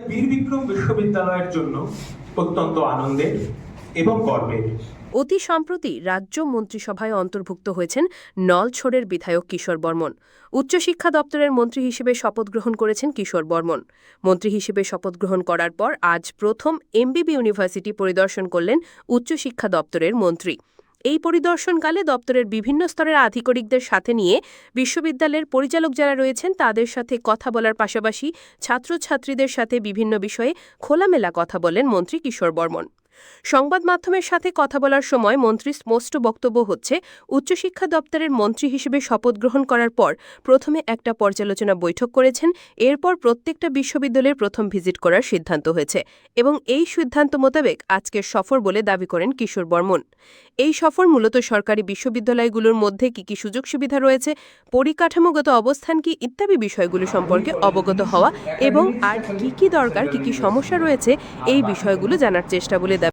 বীর বিক্রম বিশ্ববিদ্যালয়ের জন্য অত্যন্ত আনন্দের এবং গর্বের। অতি সম্প্রতি রাজ্য মন্ত্রিসভায় অন্তর্ভুক্ত হয়েছেন নলছড়ের বিধায়ক কিশোর বর্মন। উচ্চশিক্ষা দপ্তরের মন্ত্রী হিসেবে শপথ গ্রহণ করেছেন কিশোর বর্মন। মন্ত্রী হিসেবে শপথ গ্রহণ করার পর আজ প্রথম এমবিবি ইউনিভার্সিটি পরিদর্শন করলেন উচ্চশিক্ষা দপ্তরের মন্ত্রী। এই পরিদর্শনকালে দপ্তরের বিভিন্ন স্তরের আধিকারিকদের সাথে নিয়ে বিশ্ববিদ্যালয়ের পরিচালক যারা রয়েছেন তাদের সাথে কথা বলার পাশাপাশি ছাত্রছাত্রীদের সাথে বিভিন্ন বিষয়ে খোলামেলা কথা বলেন মন্ত্রী কিশোর বর্মন। সংবাদ মাধ্যমের সাথে কথা বলার সময় মন্ত্রীর স্পষ্ট বক্তব্য হচ্ছে, উচ্চশিক্ষা দপ্তরের মন্ত্রী হিসেবে শপথ গ্রহণ করার পর প্রথমে একটা পর্যালোচনা বৈঠক করেছেন, এরপর প্রত্যেকটা বিশ্ববিদ্যালয়ের প্রথম ভিজিট করার সিদ্ধান্ত হয়েছে এবং এই সিদ্ধান্ত মোতাবেক আজকের সফর বলে দাবি করেন কিশোর বর্মন। এই সফর মূলত সরকারি বিশ্ববিদ্যালয়গুলোর মধ্যে কি সুযোগ সুবিধা রয়েছে, পরিকাঠামোগত অবস্থান কি ইত্যাদি বিষয়গুলো সম্পর্কে অবগত হওয়া এবং আর কি দরকার, কি সমস্যা রয়েছে এই বিষয়গুলো জানার চেষ্টা বলে